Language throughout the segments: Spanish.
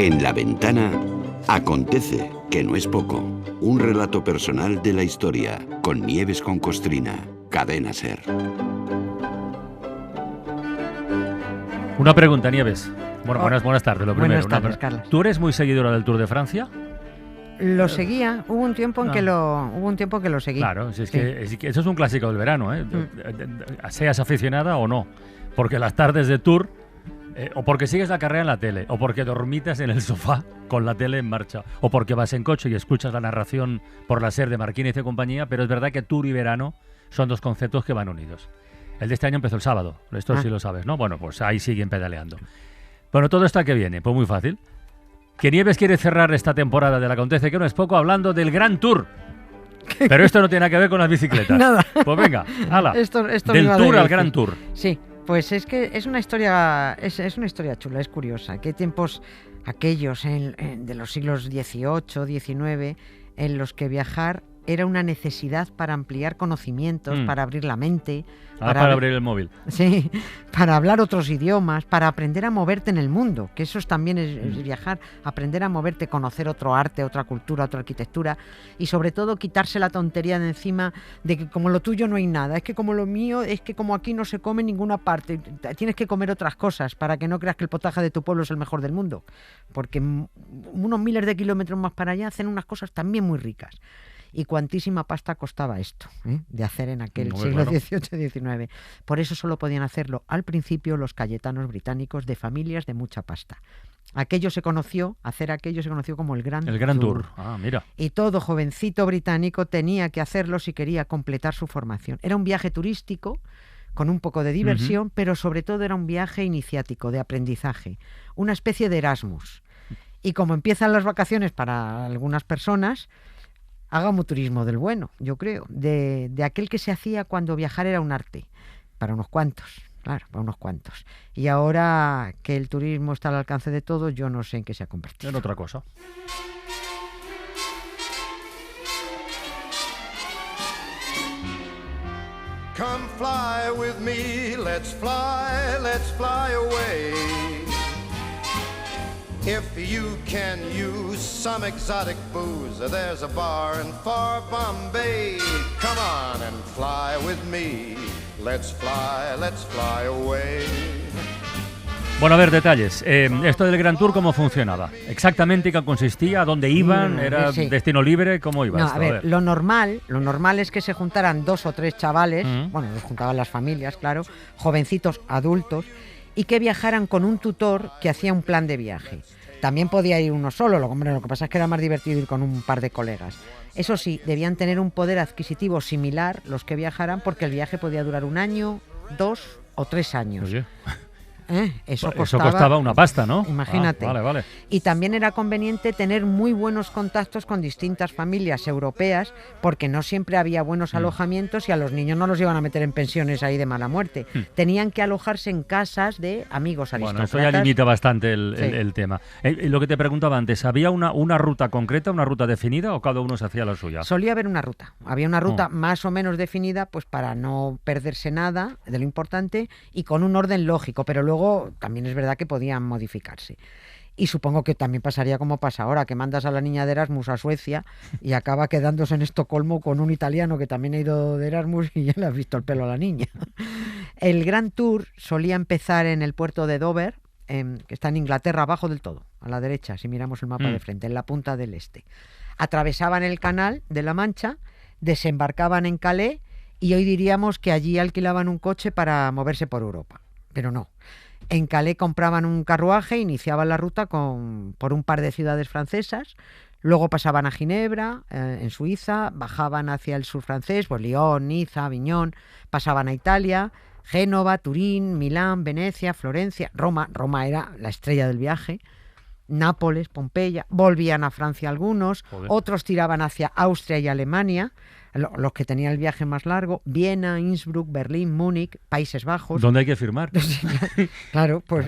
En La Ventana acontece, que no es poco, un relato personal de la historia, con Nieves con Costrina, Cadena SER. Una pregunta, Nieves. Bueno, buenas tardes, lo primero. Buenas tardes, Carlos. ¿Tú eres muy seguidora del Tour de Francia? Lo seguía, hubo un tiempo en que lo seguí. Claro, es que eso es un clásico del verano, ¿eh? Seas aficionada o no, porque las tardes de Tour, o porque sigues la carrera en la tele, o porque dormitas en el sofá con la tele en marcha, o porque vas en coche y escuchas la narración por la SER de Marquínez y compañía, pero es verdad que Tour y verano son dos conceptos que van unidos. El de este año empezó el sábado, esto sí lo sabes, ¿no? Bueno, pues ahí siguen pedaleando. Bueno, todo esto a qué viene, pues muy fácil. Que Nieves quiere cerrar esta temporada del Acontece, que no es poco, hablando del Gran Tour. Pero esto no tiene nada que ver con las bicicletas. Nada. Pues venga, hala. Esto del Tour al Gran Tour. Sí, pues es que es una historia chula, es curiosa. Qué tiempos aquellos de los siglos XVIII, XIX, en los que viajar era una necesidad para ampliar conocimientos, para abrir la mente. Para abrir el móvil. Sí, para hablar otros idiomas, para aprender a moverte en el mundo, que eso también es viajar, aprender a moverte, conocer otro arte, otra cultura, otra arquitectura y sobre todo quitarse la tontería de encima de que como lo tuyo no hay nada, es que como lo mío, es que como aquí no se come en ninguna parte, tienes que comer otras cosas para que no creas que el potaje de tu pueblo es el mejor del mundo, porque unos miles de kilómetros más para allá hacen unas cosas también muy ricas. Y cuantísima pasta costaba esto, de hacer en aquel siglo XVIII-XIX. Por eso solo podían hacerlo al principio los cayetanos británicos de familias de mucha pasta. Hacer aquello se conoció como el Gran Tour. Ah, mira. Y todo jovencito británico tenía que hacerlo si quería completar su formación. Era un viaje turístico con un poco de diversión, pero sobre todo era un viaje iniciático, de aprendizaje, una especie de Erasmus. Y como empiezan las vacaciones para algunas personas, hagamos turismo del bueno, yo creo, de aquel que se hacía cuando viajar era un arte, para unos cuantos, claro, para unos cuantos. Y ahora que el turismo está al alcance de todos, yo no sé en qué se ha convertido. En otra cosa. Come fly with me, let's fly away. If you can use some exotic booze, there's a bar in far Bombay. Come on and fly with me. Let's fly away. Bueno, a ver, detalles. Esto del Gran Tour, ¿cómo funcionaba? Exactamente, ¿qué consistía? ¿A dónde iban? ¿Era destino libre? ¿Cómo iba esto? A ver, lo normal es que se juntaran 2 o 3 chavales, bueno, los juntaban las familias, claro, jovencitos, adultos, y que viajaran con un tutor que hacía un plan de viaje. También podía ir uno solo, lo que pasa es que era más divertido ir con un par de colegas. Eso sí, debían tener un poder adquisitivo similar los que viajaran, porque el viaje podía durar 1 año, 2 o 3 años. Oye. Eso costaba una pasta, ¿no? Imagínate. Vale. Y también era conveniente tener muy buenos contactos con distintas familias europeas, porque no siempre había buenos alojamientos y a los niños no los iban a meter en pensiones ahí de mala muerte. Tenían que alojarse en casas de amigos aristócratas. Bueno, eso ya limita bastante el tema. Lo que te preguntaba antes, ¿había una ruta concreta, una ruta definida o cada uno se hacía la suya? Solía haber una ruta. Había una ruta más o menos definida, pues para no perderse nada de lo importante y con un orden lógico, pero luego también es verdad que podían modificarse. Y supongo que también pasaría como pasa ahora, que mandas a la niña de Erasmus a Suecia y acaba quedándose en Estocolmo con un italiano que también ha ido de Erasmus y ya le has visto el pelo a la niña. El Gran Tour solía empezar en el puerto de Dover, que está en Inglaterra, abajo del todo, a la derecha, si miramos el mapa de frente, en la punta del este. Atravesaban el canal de la Mancha, desembarcaban en Calais y hoy diríamos que allí alquilaban un coche para moverse por Europa. Pero no. En Calais compraban un carruaje, iniciaban la ruta por un par de ciudades francesas, luego pasaban a Ginebra, en Suiza, bajaban hacia el sur francés, pues Lyon, Niza, Aviñón, pasaban a Italia, Génova, Turín, Milán, Venecia, Florencia, Roma era la estrella del viaje, Nápoles, Pompeya, volvían a Francia algunos, otros tiraban hacia Austria y Alemania, los que tenían el viaje más largo, Viena, Innsbruck, Berlín, Múnich, Países Bajos. ¿Dónde hay que firmar? Claro, pues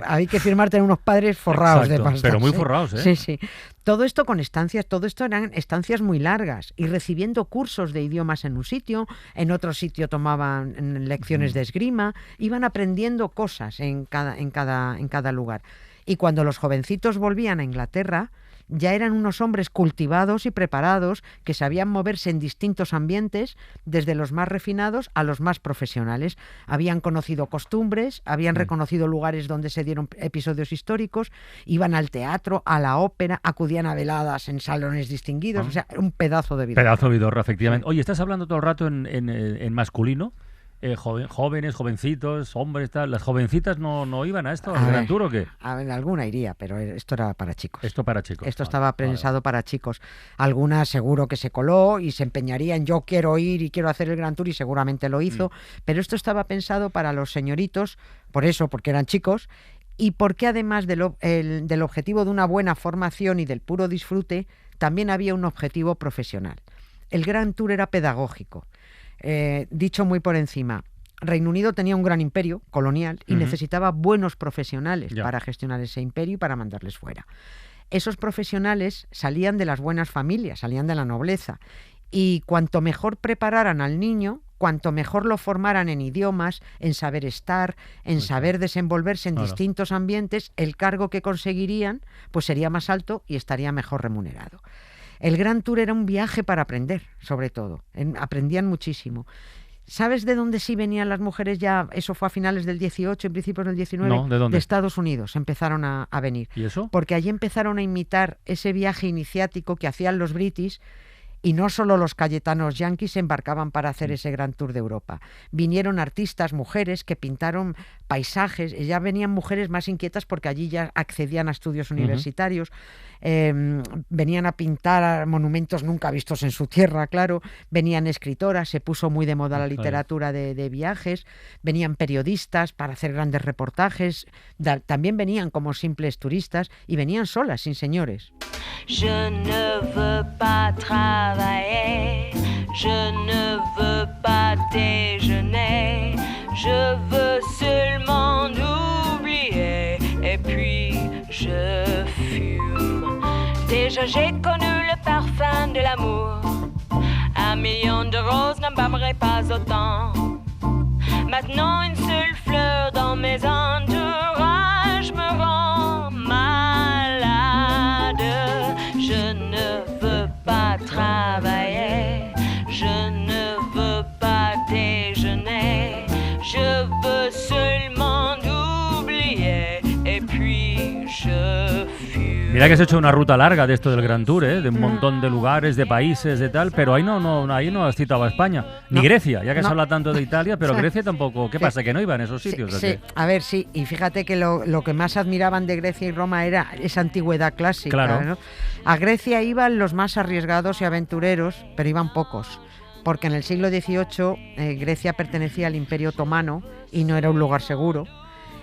hay que firmar, tener unos padres forrados. Exacto, de pasta. Pero muy forrados, ¿eh? Sí. Todo esto con estancias, todo esto eran estancias muy largas y recibiendo cursos de idiomas en un sitio, en otro sitio tomaban lecciones de esgrima, iban aprendiendo cosas en cada lugar. Y cuando los jovencitos volvían a Inglaterra, ya eran unos hombres cultivados y preparados que sabían moverse en distintos ambientes, desde los más refinados a los más profesionales. Habían conocido costumbres, habían reconocido lugares donde se dieron episodios históricos, iban al teatro, a la ópera, acudían a veladas en salones distinguidos, o sea, un pedazo de vida. Pedazo de vidorra, efectivamente. Oye, estás hablando todo el rato en masculino. Jóvenes, jovencitos, hombres, tal. ¿Las jovencitas no iban a esto, al Gran Tour o qué? A ver, alguna iría, pero esto era para chicos. Esto para chicos. Esto estaba pensado para chicos. Alguna seguro que se coló y se empeñaría en yo quiero ir y quiero hacer el Gran Tour y seguramente lo hizo, pero esto estaba pensado para los señoritos, por eso, porque eran chicos, y porque además del objetivo de una buena formación y del puro disfrute, también había un objetivo profesional. El Gran Tour era pedagógico. Dicho muy por encima, Reino Unido tenía un gran imperio colonial y necesitaba buenos profesionales para gestionar ese imperio y para mandarles fuera. Esos profesionales salían de las buenas familias, salían de la nobleza, y cuanto mejor prepararan al niño, cuanto mejor lo formaran en idiomas, en saber estar, en saber desenvolverse en distintos ambientes, el cargo que conseguirían pues sería más alto y estaría mejor remunerado. El Gran Tour era un viaje para aprender, sobre todo. Aprendían muchísimo. ¿Sabes de dónde sí venían las mujeres ya? Eso fue a finales del 18, en principios del 19. No, ¿de dónde? De Estados Unidos empezaron a venir. ¿Y eso? Porque allí empezaron a imitar ese viaje iniciático que hacían los british. Y no solo los cayetanos yanquis se embarcaban para hacer ese Gran Tour de Europa. Vinieron artistas, mujeres, que pintaron paisajes. Ya venían mujeres más inquietas porque allí ya accedían a estudios universitarios. Venían a pintar monumentos nunca vistos en su tierra, claro. Venían escritoras, se puso muy de moda la literatura de viajes. Venían periodistas para hacer grandes reportajes. También venían como simples turistas y venían solas, sin señores. Je ne veux pas travailler, je ne veux pas déjeuner, je veux seulement oublier et puis je fume. Déjà j'ai connu le parfum de l'amour, 1 million de roses ne m'aimerait pas autant. Maintenant une seule fleur dans mes entourages me rend malade. Je ne veux pas travailler, je ne veux pas déjeuner, je veux seulement oublier et puis je fume. Mira que has hecho una ruta larga de esto del Gran Tour, de un montón de lugares, de países, de tal, pero ahí no has citado a España, ni Grecia, ya que se habla tanto de Italia, pero Grecia tampoco. ¿Qué pasa, que no iban esos sitios? Sí, a ver, sí, y fíjate que lo que más admiraban de Grecia y Roma era esa antigüedad clásica. Claro. ¿No? A Grecia iban los más arriesgados y aventureros, pero iban pocos, porque en el siglo XVIII Grecia pertenecía al Imperio Otomano y no era un lugar seguro.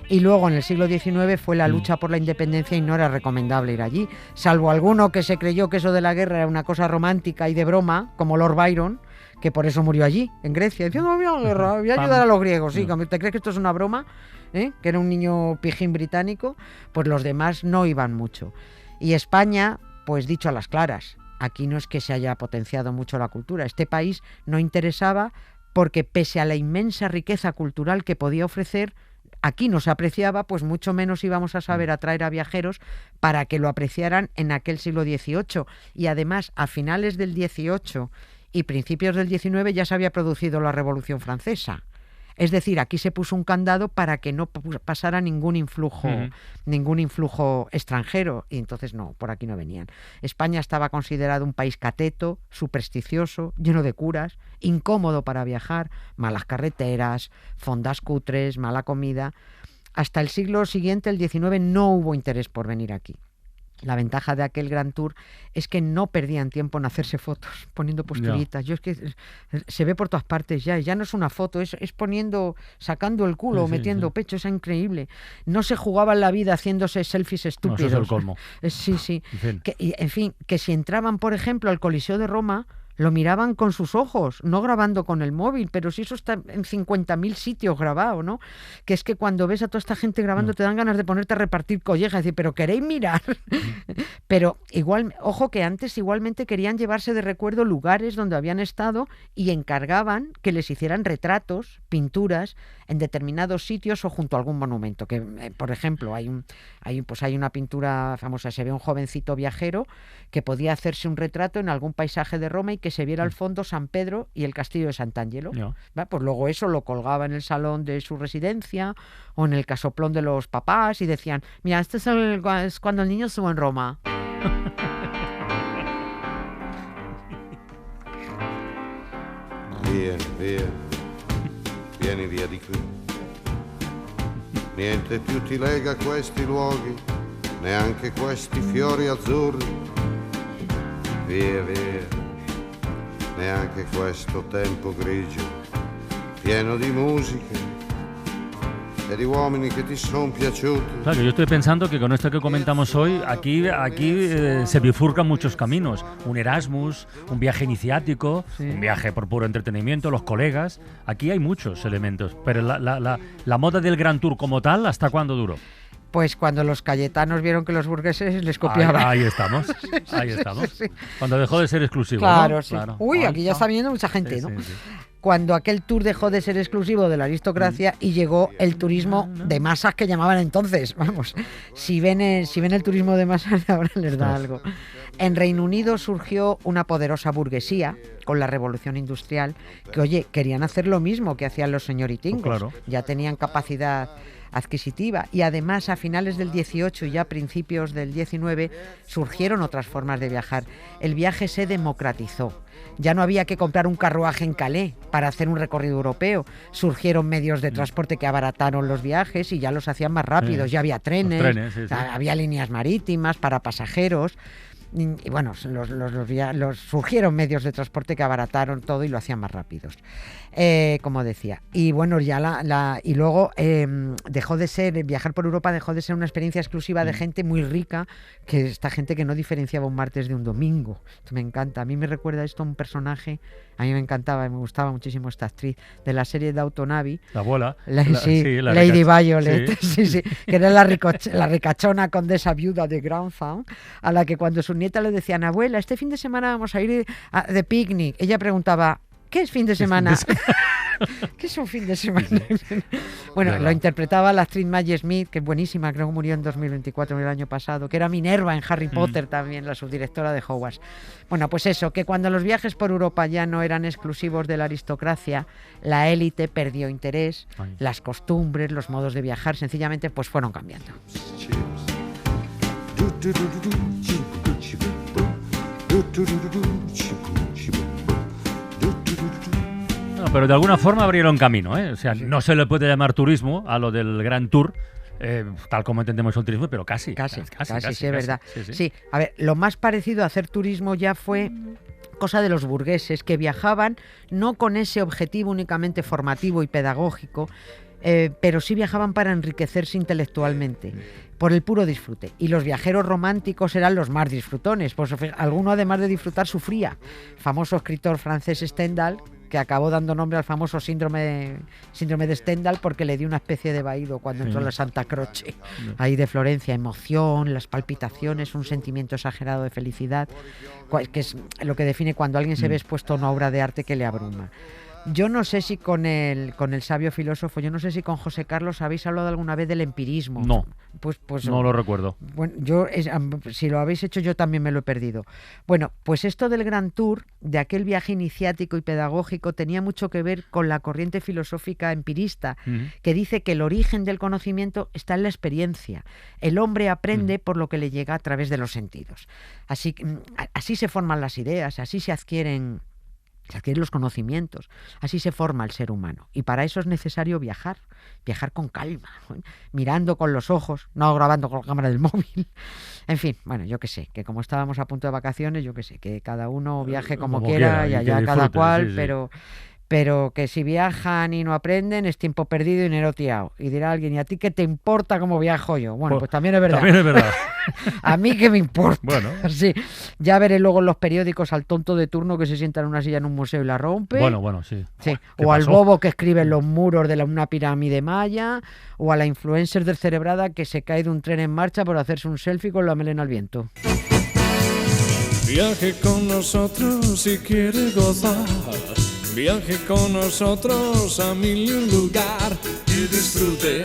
Y luego en el siglo XIX fue la lucha por la independencia y no era recomendable ir allí, salvo alguno que se creyó que eso de la guerra era una cosa romántica y de broma, como Lord Byron, que por eso murió allí, en Grecia, diciendo voy a la guerra, voy a ayudar a los griegos. Sí, ¿te crees que esto es una broma? Que era un niño pijín británico. Pues los demás no iban mucho. Y España, pues dicho a las claras, aquí no es que se haya potenciado mucho la cultura. Este país no interesaba porque pese a la inmensa riqueza cultural que podía ofrecer, aquí no se apreciaba, pues mucho menos íbamos a saber atraer a viajeros para que lo apreciaran en aquel siglo XVIII. Y además, a finales del XVIII y principios del XIX ya se había producido la Revolución Francesa. Es decir, aquí se puso un candado para que no pasara ningún influjo extranjero, y entonces no, por aquí no venían. España estaba considerado un país cateto, supersticioso, lleno de curas, incómodo para viajar, malas carreteras, fondas cutres, mala comida. Hasta el siglo siguiente, el XIX, no hubo interés por venir aquí. La ventaja de aquel Gran Tour es que no perdían tiempo en hacerse fotos, poniendo posturitas. Yo es que se ve por todas partes ya no es una foto, es poniendo, sacando el culo, metiendo pecho, es increíble. No se jugaban la vida haciéndose selfies estúpidos. No, eso es el colmo. Sí. En fin. Que si entraban, por ejemplo, al Coliseo de Roma, lo miraban con sus ojos, no grabando con el móvil, pero si eso está en 50.000 sitios grabado, ¿no? Que es que cuando ves a toda esta gente grabando te dan ganas de ponerte a repartir collejas, decir, pero ¿queréis mirar? Pero igual, ojo que antes igualmente querían llevarse de recuerdo lugares donde habían estado y encargaban que les hicieran retratos, pinturas en determinados sitios o junto a algún monumento. Que, por ejemplo, hay una pintura famosa, se ve un jovencito viajero que podía hacerse un retrato en algún paisaje de Roma y que se viera al fondo San Pedro y el castillo de Sant'Angelo. No. Pues luego eso lo colgaba en el salón de su residencia o en el casoplón de los papás y decían, mira, este es cuando el niño estuvo en Roma. Vieni via di qui. Niente più ti lega a questi luoghi, neanche questi fiori azzurri. Via, neanche questo tempo grigio, pieno di musica e di uomini che ti son piaciuti. Claro, yo estoy pensando que con esto que comentamos hoy, aquí se bifurcan muchos caminos. Un Erasmus, un viaje iniciático, un viaje por puro entretenimiento, los colegas. Aquí hay muchos elementos. Pero la moda del Grand Tour como tal, ¿hasta cuándo duró? Pues cuando los cayetanos vieron que los burgueses les copiaban. Ahí estamos. Sí. Cuando dejó de ser exclusivo, claro, ¿no? sí. Claro. Uy, aquí ya está viniendo mucha gente, Sí, ¿no? sí. Cuando aquel tour dejó de ser exclusivo de la aristocracia y llegó el turismo de masas que llamaban entonces. Vamos, si ven el turismo de masas ahora les da algo. En Reino Unido surgió una poderosa burguesía con la revolución industrial que, oye, querían hacer lo mismo que hacían los señoritingos. Pues claro. Ya tenían capacidad adquisitiva y además a finales del 18 y ya principios del 19 surgieron otras formas de viajar. El viaje se democratizó. Ya no había que comprar un carruaje en Calais para hacer un recorrido europeo. Surgieron medios de transporte que abarataron los viajes y ya los hacían más rápidos. Ya había trenes, había líneas marítimas para pasajeros. Y bueno, surgieron medios de transporte que abarataron todo y lo hacían más rápidos, como decía. Y bueno, y luego dejó de ser, viajar por Europa dejó de ser una experiencia exclusiva de gente muy rica, que esta gente que no diferenciaba un martes de un domingo. Esto me encanta. A mí me recuerda esto a un personaje, a mí me encantaba, me gustaba muchísimo esta actriz de la serie Downton Abbey. La abuela. Lady Violet, sí, que era la ricachona condesa viuda de Grantham, a la que cuando su nieta le decían, abuela, este fin de semana vamos a ir de picnic, ella preguntaba, ¿qué es fin de semana? ¿Qué es un fin de semana? Bueno, lo interpretaba la actriz Maggie Smith, que es buenísima, creo que murió en 2024, el año pasado, que era Minerva en Harry Potter también, la subdirectora de Hogwarts. Bueno, pues eso, que cuando los viajes por Europa ya no eran exclusivos de la aristocracia, la élite perdió interés, las costumbres, los modos de viajar, sencillamente pues fueron cambiando. No, pero de alguna forma abrieron camino, ¿eh? O sea, no se le puede llamar turismo a lo del Grand Tour, tal como entendemos el turismo, pero casi, sí, es verdad. Sí, a ver, lo más parecido a hacer turismo ya fue cosa de los burgueses, que viajaban no con ese objetivo únicamente formativo y pedagógico, pero sí viajaban para enriquecerse intelectualmente, por el puro disfrute. Y los viajeros románticos eran los más disfrutones, pues alguno además de disfrutar sufría. Famoso escritor francés Stendhal, que acabó dando nombre al famoso síndrome de Stendhal porque le dio una especie de vaído cuando entró en la Santa Croce, ahí de Florencia, emoción, las palpitaciones, un sentimiento exagerado de felicidad, que es lo que define cuando alguien se ve expuesto a una obra de arte que le abruma. Yo no sé si con el sabio filósofo, yo no sé si con José Carlos habéis hablado alguna vez del empirismo. No, pues no lo recuerdo. Bueno, si lo habéis hecho yo también me lo he perdido. Bueno, pues esto del Grand Tour, de aquel viaje iniciático y pedagógico, tenía mucho que ver con la corriente filosófica empirista, que dice que el origen del conocimiento está en la experiencia. El hombre aprende por lo que le llega a través de los sentidos. Así se forman las ideas, así se adquieren los conocimientos, así se forma el ser humano. Y para eso es necesario viajar con calma, mirando con los ojos, no grabando con la cámara del móvil. En fin, bueno, yo qué sé, que como estábamos a punto de vacaciones, yo qué sé, que cada uno viaje como quiera y allá cada cual, pero que si viajan y no aprenden es tiempo perdido y dinero tirado. Y dirá alguien, ¿y a ti qué te importa cómo viajo yo? Bueno, pues también es verdad. También es verdad. A mí qué me importa. Bueno. Sí, ya veré luego en los periódicos al tonto de turno que se sienta en una silla en un museo y la rompe. Bueno, sí. Sí. ¿Qué O al pasó? bobo que escribe en los muros de una pirámide maya, o a la influencer descerebrada que se cae de un tren en marcha por hacerse un selfie con la melena al viento. Viaje con nosotros si quiere gozar. Viaje con nosotros a mil y un lugar y disfrute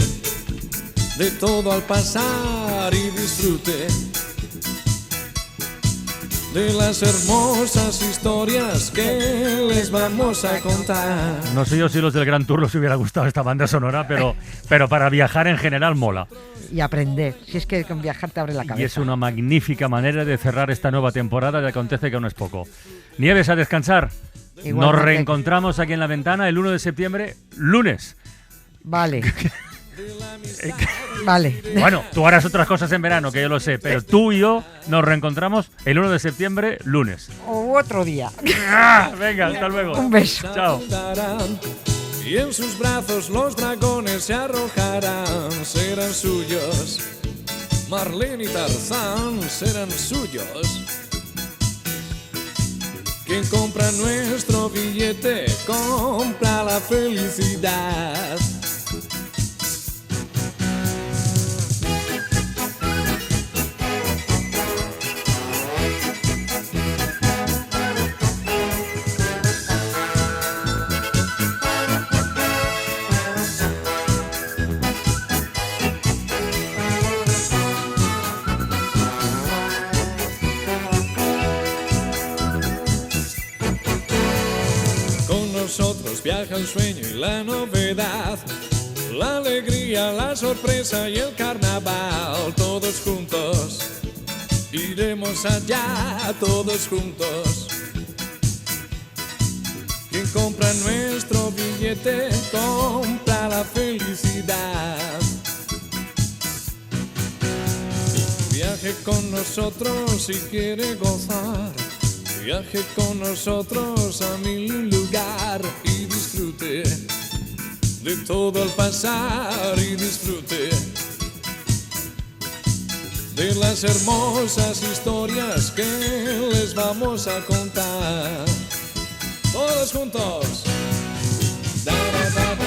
de todo al pasar y disfrute de las hermosas historias que les vamos a contar. No sé yo si los del Gran Tour les hubiera gustado esta banda sonora, pero para viajar en general mola. Y aprender. Si es que con viajar te abre la cabeza. Y es una magnífica manera de cerrar esta nueva temporada de Acontece que no es poco. Nieves, a descansar. Igualmente. Nos reencontramos aquí en La Ventana el 1 de septiembre, lunes. Vale. Vale. Bueno, tú harás otras cosas en verano, que yo lo sé, pero tú y yo nos reencontramos el 1 de septiembre, lunes. O otro día. Venga, hasta luego. Un beso. Chao. Y en sus brazos los dragones se arrojarán, serán suyos. Marlene y Tarzán serán suyos. Quien compra nuestro billete compra la felicidad. Nosotros viaja el sueño y la novedad, la alegría, la sorpresa y el carnaval. Todos juntos, iremos allá, todos juntos. Quien compra nuestro billete, compra la felicidad. Viaje con nosotros si quiere gozar. Viaje con nosotros a mil lugar y disfrute de todo al pasar y disfrute de las hermosas historias que les vamos a contar. Todos juntos. Da, da, da, da.